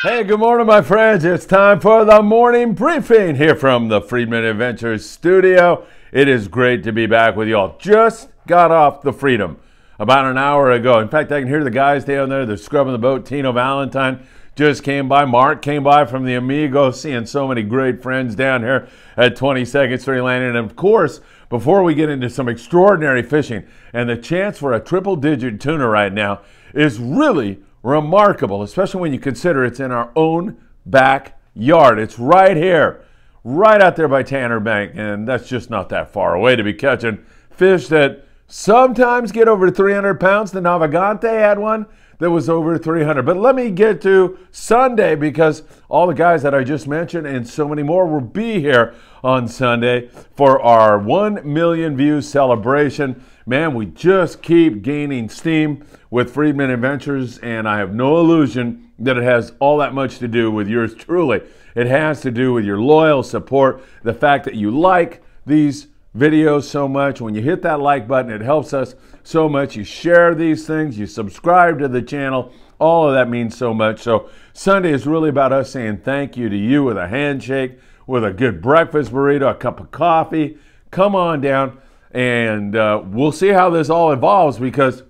Hey, good morning, my friends. It's time for the morning briefing here from the Friedman Adventures studio. It is great to be back with you all. Just got off the Freedom about an hour ago. In fact, I can hear the guys down there. They're scrubbing the boat. Tino Valentine just came by. Mark came by from the Amigo, seeing so many great friends down here at 22nd Street Landing. And of course, before we get into some extraordinary fishing, and the chance for a triple-digit tuna right now is really remarkable, especially when you consider it's in our own backyard. It's right here, right out there by Tanner Bank, and that's just not that far away to be catching fish that sometimes get over 300 pounds. The Navigante had one that was over 300. But let me get to Sunday, because all the guys that I just mentioned and so many more will be here on Sunday for our 1 million views celebration. Man, we just keep gaining steam with Friedman Adventures, and I have no illusion that it has all that much to do with yours truly. It has to do with your loyal support, the fact that you like these videos so much. When you hit that like button, it helps us so much. You share these things, you subscribe to the channel, all of that means so much. So Sunday is really about us saying thank you to you with a handshake, with a good breakfast burrito, a cup of coffee. Come on down, and we'll see how this all evolves, because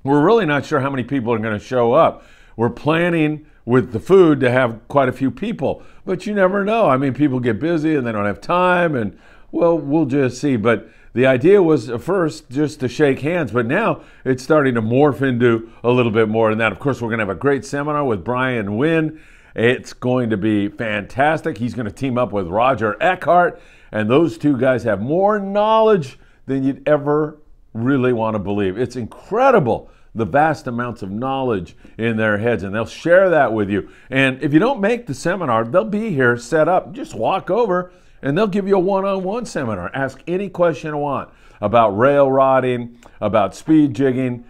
we're really not sure how many people are going to show up. We're planning with the food to have quite a few people, but you never know. I mean, people get busy and they don't have time, and well, we'll just see. But the idea was at first just to shake hands, but now it's starting to morph into a little bit more than that. Of course, we're going to have a great seminar with Brian Wynn. It's going to be fantastic. He's going to team up with Roger Eckhart, and those two guys have more knowledge than you'd ever really want to believe. It's incredible, the vast amounts of knowledge in their heads, and they'll share that with you. And if you don't make the seminar, they'll be here set up. Just walk over and they'll give you a one-on-one seminar. Ask any question you want about rail rodding, about speed jigging,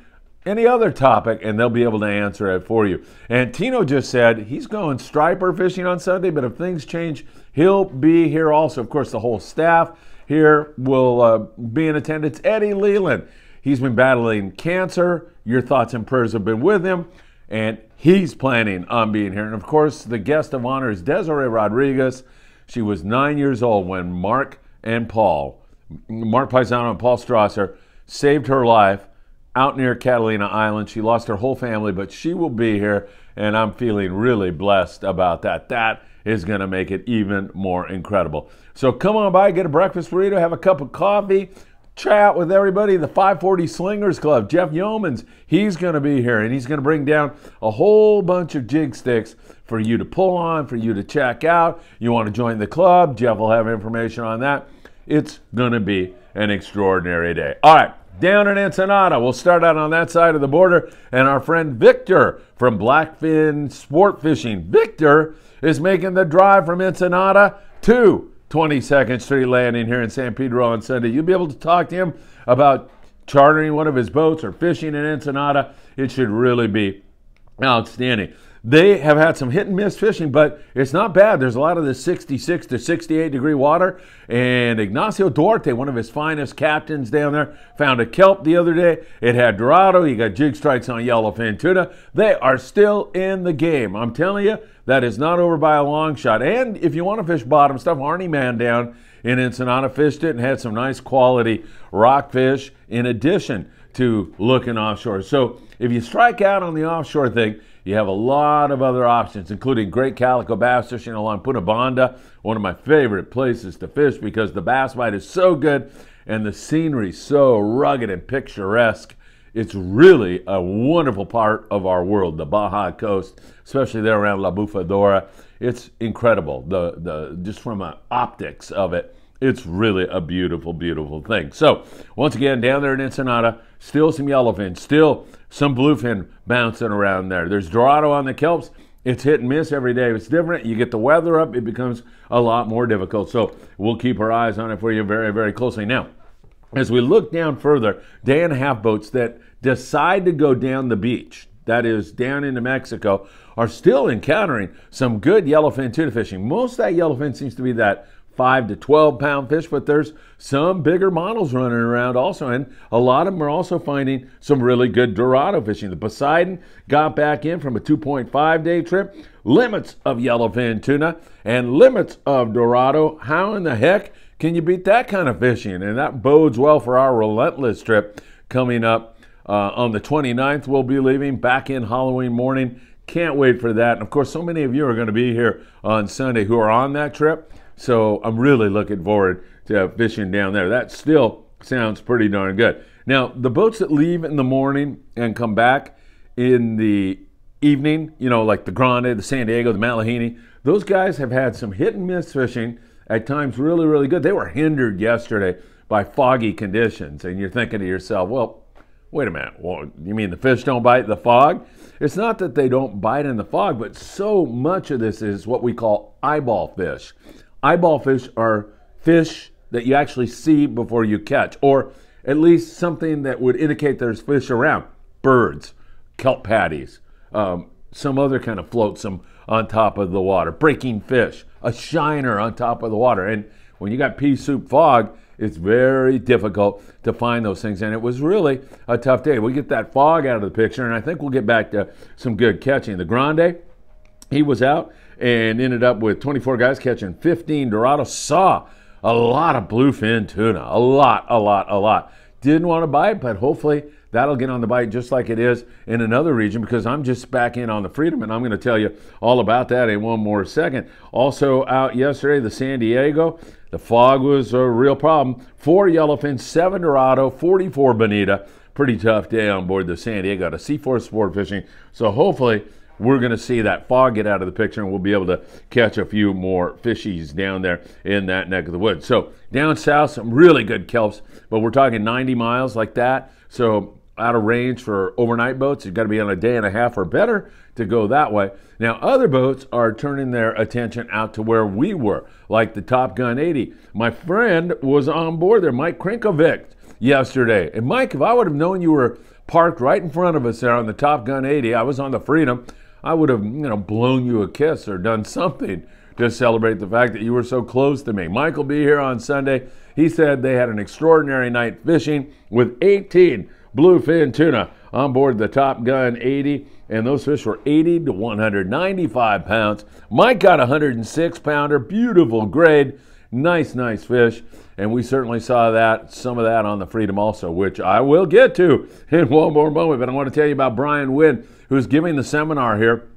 any other topic, and they'll be able to answer it for you. And Tino just said he's going striper fishing on Sunday, but if things change, he'll be here also. Of course, the whole staff here will be in attendance. Eddie Leland, he's been battling cancer. Your thoughts and prayers have been with him, and he's planning on being here. And of course, the guest of honor is Desiree Rodriguez. She was 9 years old when Mark Paisano and Paul Strasser saved her life out near Catalina Island. She lost her whole family, but she will be here, and I'm feeling really blessed about that. That is going to make it even more incredible. So come on by, get a breakfast burrito, have a cup of coffee, chat with everybody. The 540 Slingers Club, Jeff Yeomans, he's going to be here, and he's going to bring down a whole bunch of jig sticks for you to pull on, for you to check out. You want to join the club, Jeff will have information on that. It's going to be an extraordinary day. All right. Down in Ensenada, we'll start out on that side of the border, and our friend Victor from Bluefin Sport Fishing. Victor is making the drive from Ensenada to 22nd Street Landing here in San Pedro on Sunday. You'll be able to talk to him about chartering one of his boats or fishing in Ensenada. It should really be outstanding. They have had some hit and miss fishing, but it's not bad. There's a lot of this 66 to 68 degree water, and Ignacio Duarte, one of his finest captains down there, found a kelp the other day. It had dorado. You got jig strikes on yellowfin tuna. They are still in the game. I'm telling you, that is not over by a long shot. And if you want to fish bottom stuff, Arnie Man down in Ensenada fished it and had some nice quality rockfish in addition to looking offshore. So if you strike out on the offshore thing, you have a lot of other options, including great calico bass fishing along Punta Banda, one of my favorite places to fish because the bass bite is so good and the scenery so rugged and picturesque. It's really a wonderful part of our world, the Baja Coast, especially there around La Bufadora. It's incredible, just from the optics of it. It's really a beautiful, beautiful thing. So, once again, down there in Ensenada, still some yellowfin, still some bluefin bouncing around there. There's dorado on the kelps. It's hit and miss every day. It's different. You get the weather up, it becomes a lot more difficult. So, we'll keep our eyes on it for you very, very closely. Now, as we look down further, day and a half boats that decide to go down the beach, that is down into Mexico, are still encountering some good yellowfin tuna fishing. Most of that yellowfin seems to be that 5 to 12 pound fish, but there's some bigger models running around also, and a lot of them are also finding some really good Dorado fishing. The Poseidon got back in from a 2.5 day trip, limits of yellowfin tuna and limits of Dorado. How in the heck can you beat that kind of fishing? And that bodes well for our Relentless trip coming up on the 29th. We'll be leaving back in Halloween morning. Can't wait for that. And of course, so many of you are going to be here on Sunday who are on that trip. So I'm really looking forward to fishing down there. That still sounds pretty darn good. Now, the boats that leave in the morning and come back in the evening, you know, like the Grande, the San Diego, the Mahi-mahi, those guys have had some hit and miss fishing, at times really, really good. They were hindered yesterday by foggy conditions. And you're thinking to yourself, well, wait a minute. Well, you mean the fish don't bite in the fog? It's not that they don't bite in the fog, but so much of this is what we call eyeball fish. Eyeball fish are fish that you actually see before you catch, or at least something that would indicate there's fish around. Birds, kelp patties, some other kind of flotsam on top of the water, breaking fish, a shiner on top of the water. And when you got pea soup fog, it's very difficult to find those things, and it was really a tough day. We get that fog out of the picture, and I think we'll get back to some good catching. The Grande, he was out and ended up with 24 guys catching 15 Dorado. Saw a lot of bluefin tuna, a lot. Didn't want to bite, but hopefully that'll get on the bite just like it is in another region, because I'm just back in on the Freedom, and I'm going to tell you all about that in one more second. Also out yesterday, the San Diego, the fog was a real problem. 4 yellowfin, 7 Dorado, 44 bonita. Pretty tough day on board the San Diego to Seaforth Sport Fishing. So hopefully we're going to see that fog get out of the picture, and we'll be able to catch a few more fishies down there in that neck of the woods. So down south, some really good kelps, but we're talking 90 miles like that. So out of range for overnight boats. You've got to be on a day and a half or better to go that way. Now, other boats are turning their attention out to where we were, like the Top Gun 80. My friend was on board there, Mike Krinkovic, yesterday. And Mike, if I would have known you were parked right in front of us there on the Top Gun 80, I was on the Freedom, I would have, blown you a kiss or done something to celebrate the fact that you were so close to me. Mike will be here on Sunday. He said they had an extraordinary night fishing with 18 bluefin tuna on board the Top Gun 80, and those fish were 80 to 195 pounds. Mike got a 106-pounder, beautiful grade, nice fish, and we certainly saw some of that on the Freedom also, which I will get to in one more moment. But I want to tell you about Brian Wynn, who's giving the seminar here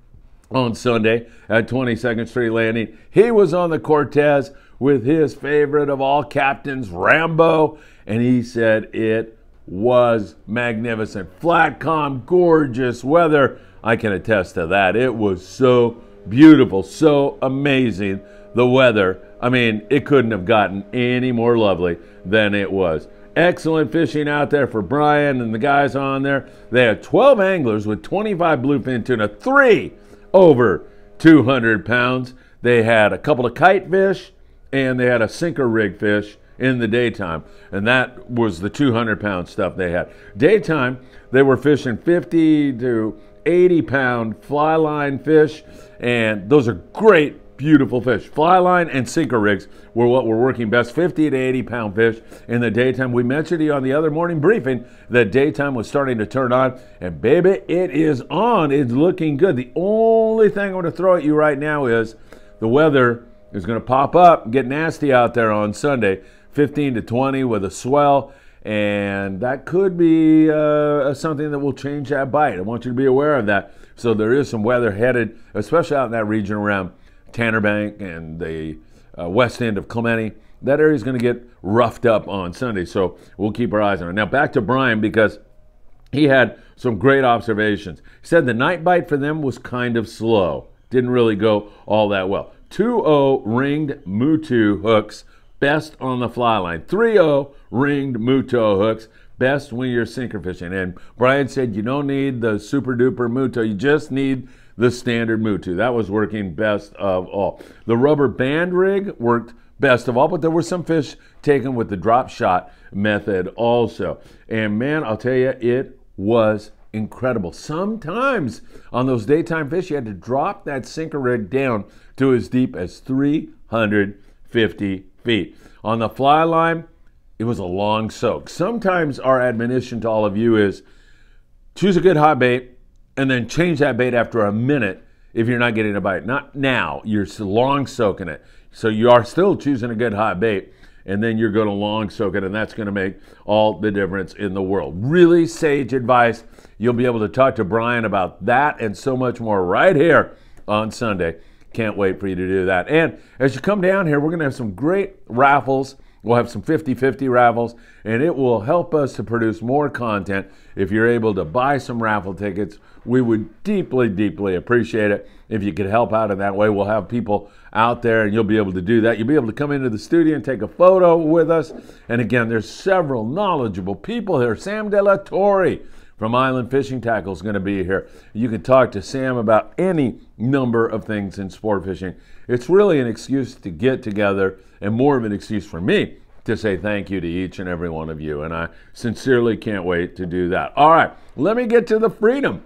on Sunday at 22nd Street Landing. He was on the Cortez with his favorite of all captains, Rambo, and he said it was magnificent. Flat, calm, gorgeous weather. I can attest to that. It was so beautiful, so amazing, the weather. I mean, it couldn't have gotten any more lovely than it was. Excellent fishing out there for Brian and the guys on there. They had 12 anglers with 25 bluefin tuna, 3 over 200 pounds. They had a couple of kite fish, and they had a sinker rig fish in the daytime, and that was the 200-pound stuff they had. Daytime, they were fishing 50 to 80-pound fly line fish, and those are great, beautiful fish. Fly line and sinker rigs were what were working best, 50 to 80-pound fish in the daytime. We mentioned to you on the other morning briefing that daytime was starting to turn on, and baby, it is on. It's looking good. The only thing I'm going to throw at you right now is the weather is going to pop up and get nasty out there on Sunday. 15 to 20 with a swell, and that could be something that will change that bite. I want you to be aware of that. So there is some weather headed, especially out in that region around Tanner Bank and the west end of Clemente. That area is going to get roughed up on Sunday, so we'll keep our eyes on it. Now back to Brian, because he had some great observations. He said the night bite for them was kind of slow. Didn't really go all that well. 2-0 ringed Mutu hooks, best on the fly line. 3-0 ringed Muto hooks, best when you're sinker fishing. And Brian said you don't need the super duper Muto, you just need the standard Mutu. That was working best of all. The rubber band rig worked best of all, but there were some fish taken with the drop shot method also. And man, I'll tell you, it was incredible. Sometimes on those daytime fish, you had to drop that sinker rig down to as deep as 350 feet. On the fly line, it was a long soak. Sometimes our admonition to all of you is choose a good hot bait and then change that bait after a minute if you're not getting a bite. Not now. You're long soaking it. So you are still choosing a good hot bait, and then you're going to long soak it, and that's going to make all the difference in the world. Really sage advice. You'll be able to talk to Brian about that and so much more right here on Sunday. Can't wait for you to do that. And as you come down here, we're going to have some great raffles. We'll have some 50-50 raffles, and it will help us to produce more content. If you're able to buy some raffle tickets, we would deeply, deeply appreciate it if you could help out in that way. We'll have people out there, and you'll be able to do that. You'll be able to come into the studio and take a photo with us. And again, there's several knowledgeable people here. Sam De La Torre from Island Fishing Tackle is going to be here. You can talk to Sam about any number of things in sport fishing. It's really an excuse to get together, and more of an excuse for me to say thank you to each and every one of you. And I sincerely can't wait to do that. All right, let me get to the Freedom.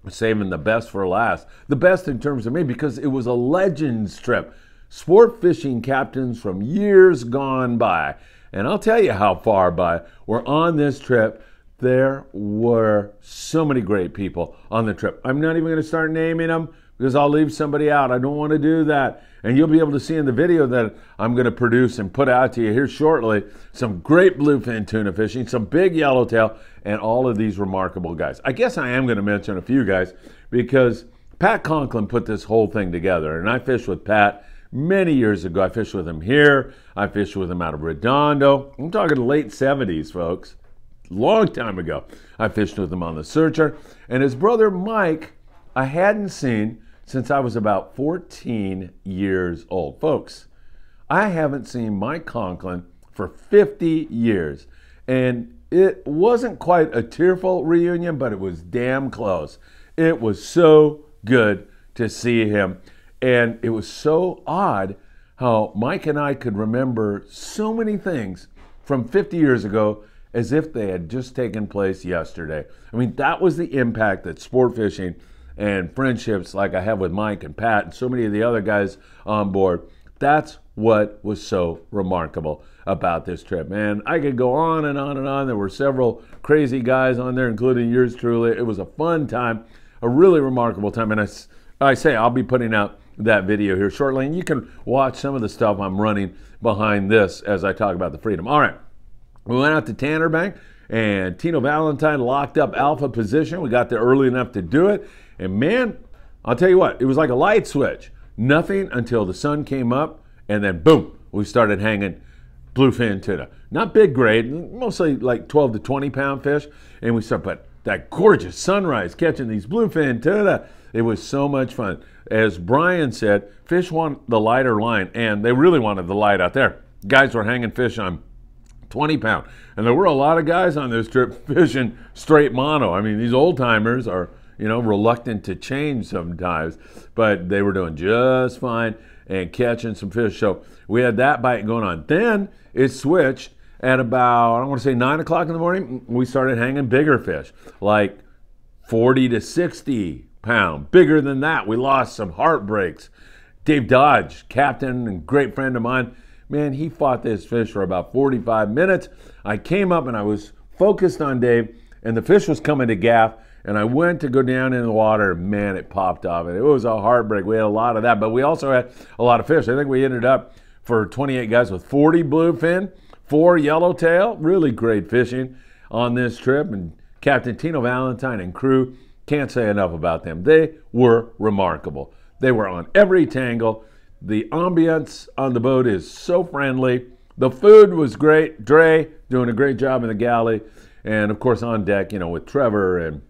Saving the best for last. The best in terms of me, because it was a Legends trip. Sport fishing captains from years gone by. And I'll tell you how far by were on this trip. There were so many great people on the trip. I'm not even going to start naming them because I'll leave somebody out. I don't want to do that. And you'll be able to see in the video that I'm going to produce and put out to you here shortly some great bluefin tuna fishing, some big yellowtail, and all of these remarkable guys. I guess I am going to mention a few guys because Pat Conklin put this whole thing together. And I fished with Pat many years ago. I fished with him here. I fished with him out of Redondo. I'm talking the late 70s, folks. Long time ago. I fished with him on the Searcher. And his brother Mike, I hadn't seen since I was about 14 years old. Folks, I haven't seen Mike Conklin for 50 years. And it wasn't quite a tearful reunion, but it was damn close. It was so good to see him. And it was so odd how Mike and I could remember so many things from 50 years ago as if they had just taken place yesterday. I mean, that was the impact that sport fishing and friendships like I have with Mike and Pat and so many of the other guys on board, that's what was so remarkable about this trip. Man, I could go on and on and on. There were several crazy guys on there, including yours truly. It was a fun time, a really remarkable time. And I say I'll be putting out that video here shortly, and you can watch some of the stuff I'm running behind this as I talk about the Freedom. All right, we went out to Tanner Bank, and Tino Valentine locked up alpha position. We got there early enough to do it. And man, I'll tell you what, it was like a light switch. Nothing until the sun came up, and then boom, we started hanging bluefin tuna. Not big grade, mostly like 12 to 20 pound fish. And we started, but that gorgeous sunrise catching these bluefin tuna, it was so much fun. As Brian said, fish want the lighter line, and they really wanted the light out there. Guys were hanging fish on 20 pound. And there were a lot of guys on this trip fishing straight mono. I mean, these old timers are, you know, reluctant to change sometimes, but they were doing just fine and catching some fish. So we had that bite going on. Then it switched at about, I don't want to say 9 o'clock in the morning. We started hanging bigger fish, like 40 to 60 pound. Bigger than that. We lost some heartbreaks. Dave Dodge, captain and great friend of mine, man, he fought this fish for about 45 minutes. I came up and I was focused on Dave, and the fish was coming to gaff. And I went to go down in the water, man, it popped off. It was a heartbreak. We had a lot of that, but we also had a lot of fish. I think we ended up for 28 guys with 40 bluefin, 4 yellowtail. Really great fishing on this trip. And Captain Tino Valentine and crew, can't say enough about them. They were remarkable. They were on every tangle. The ambience on the boat is so friendly. The food was great. Dre doing a great job in the galley. And, of course, on deck, you know, with Trevor and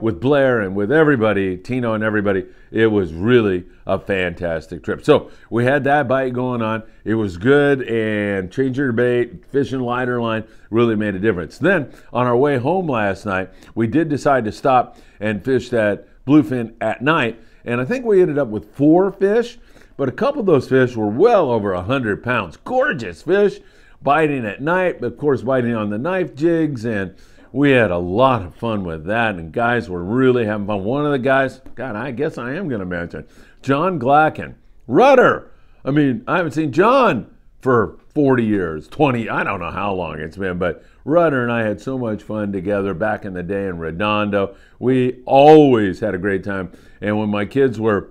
with Blair and with everybody, Tino and everybody, it was really a fantastic trip. So we had that bite going on. It was good, and changing your bait, fishing lighter line really made a difference. Then on our way home last night, we did decide to stop and fish that bluefin at night, and I think we ended up with 4 fish, but a couple of those fish were well over 100 pounds. Gorgeous fish, biting at night, of course biting on the knife jigs, and we had a lot of fun with that, and guys were really having fun. One of the guys, God, I guess I am going to mention, John Glacken, rudder I mean, I haven't seen John for 40 years, 20, I don't know how long it's been, but Rudder and I had so much fun together back in the day in Redondo. We always had a great time. And when my kids were,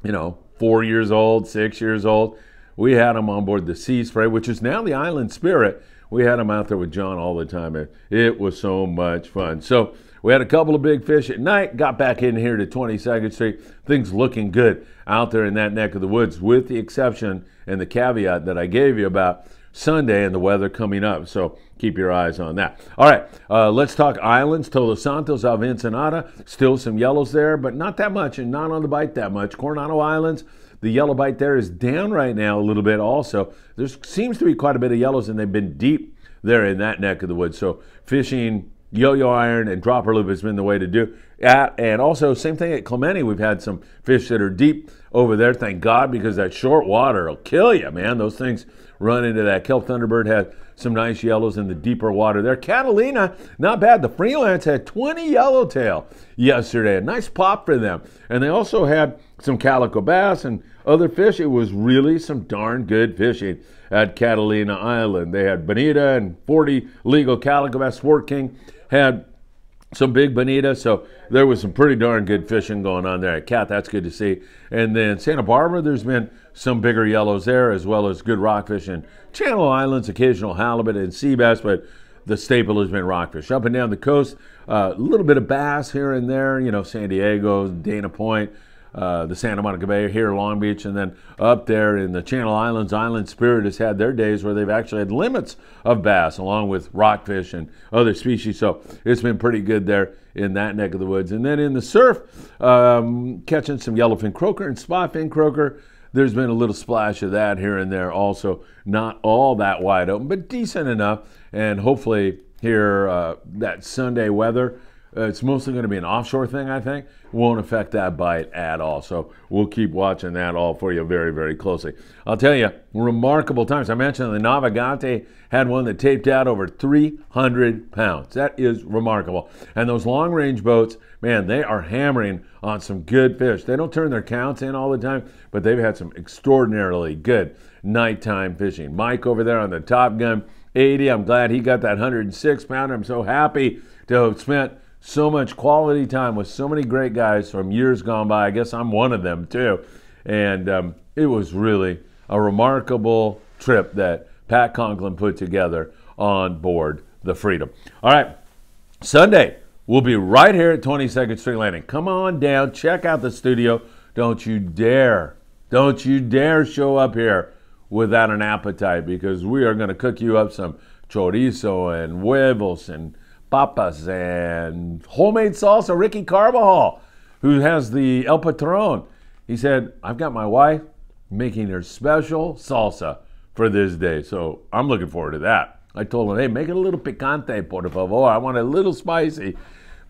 4 years old, 6 years old, we had them on board the Sea Spray, which is now the Island Spirit. We had them out there with John all the time, and it was so much fun. So we had a couple of big fish at night, got back in here to 22nd Street. Things looking good out there in that neck of the woods, with the exception and the caveat that I gave you about Sunday and the weather coming up. So keep your eyes on that. All right, let's talk islands. Todos Santos, Alva Ensenada, still some yellows there, but not that much and not on the bite that much. Coronado Islands, the yellow bite there is down right now a little bit also. There seems to be quite a bit of yellows, and they've been deep there in that neck of the woods. So fishing yo-yo iron and dropper loop has been the way to do that. And also, same thing at Clemente. We've had some fish that are deep over there, thank God, because that short water will kill you, man. Those things run into that. Kelp Thunderbird had some nice yellows in the deeper water there. Catalina, not bad. The Freelance had 20 yellowtail yesterday. A nice pop for them. And they also had some calico bass and other fish. It was really some darn good fishing at Catalina Island. They had bonita and 40 legal calico bass. Sport King had some big bonita, so there was some pretty darn good fishing going on there at Cat. That's good to see. And then Santa Barbara, there's been some bigger yellows there, as well as good rockfish and Channel Islands, occasional halibut and sea bass, but the staple has been rockfish. Up and down the coast, a little bit of bass here and there, San Diego, Dana Point, the Santa Monica Bay here, Long Beach, and then up there in the Channel Islands, Island Spirit has had their days where they've actually had limits of bass, along with rockfish and other species. So it's been pretty good there in that neck of the woods. And then in the surf, catching some yellowfin croaker and spotfin croaker. There's been a little splash of that here and there also. Not all that wide open, but decent enough. And hopefully here, that Sunday weather, it's mostly going to be an offshore thing, I think. Won't affect that bite at all. So we'll keep watching that all for you very, very closely. I'll tell you, remarkable times. I mentioned the Navigante had one that taped out over 300 pounds. That is remarkable. And those long-range boats, man, they are hammering on some good fish. They don't turn their counts in all the time, but they've had some extraordinarily good nighttime fishing. Mike over there on the Top Gun 80, I'm glad he got that 106-pounder. I'm so happy to have spent so much quality time with so many great guys from years gone by. I guess I'm one of them too. And it was really a remarkable trip that Pat Conklin put together on board the Freedom. All right, Sunday, we'll be right here at 22nd Street Landing. Come on down, check out the studio. Don't you dare show up here without an appetite, because we are going to cook you up some chorizo and huevos and papas and homemade salsa. Ricky Carbajal, who has the El Patron, he said, I've got my wife making her special salsa for this day. So I'm looking forward to that. I told him, hey, make it a little picante, por favor. I want it a little spicy.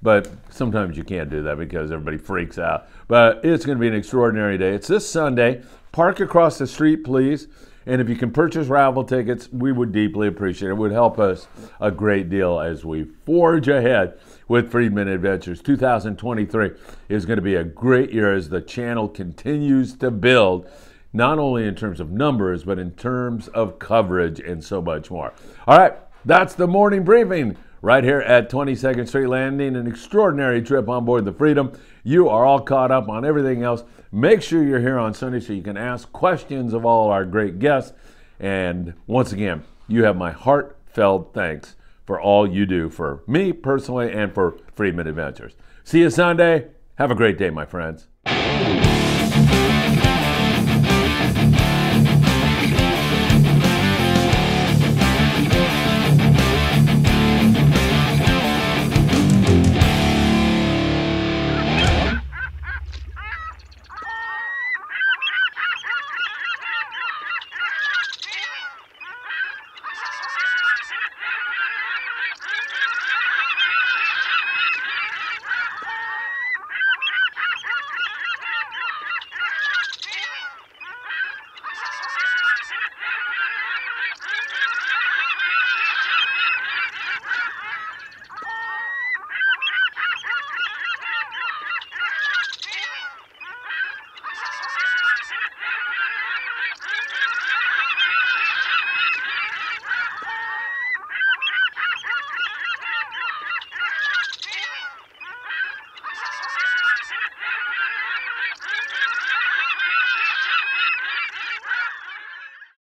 But sometimes you can't do that because everybody freaks out. But it's going to be an extraordinary day. It's this Sunday. Park across the street, please. And if you can purchase raffle tickets, we would deeply appreciate it. It would help us a great deal as we forge ahead with Friedman Adventures. 2023 is going to be a great year as the channel continues to build, not only in terms of numbers, but in terms of coverage and so much more. All right, that's the morning briefing right here at 22nd Street Landing. An extraordinary trip on board the Freedom. You are all caught up on everything else. Make sure you're here on Sunday so you can ask questions of all our great guests. And once again, you have my heartfelt thanks for all you do for me personally and for Friedman Adventures. See you Sunday. Have a great day, my friends.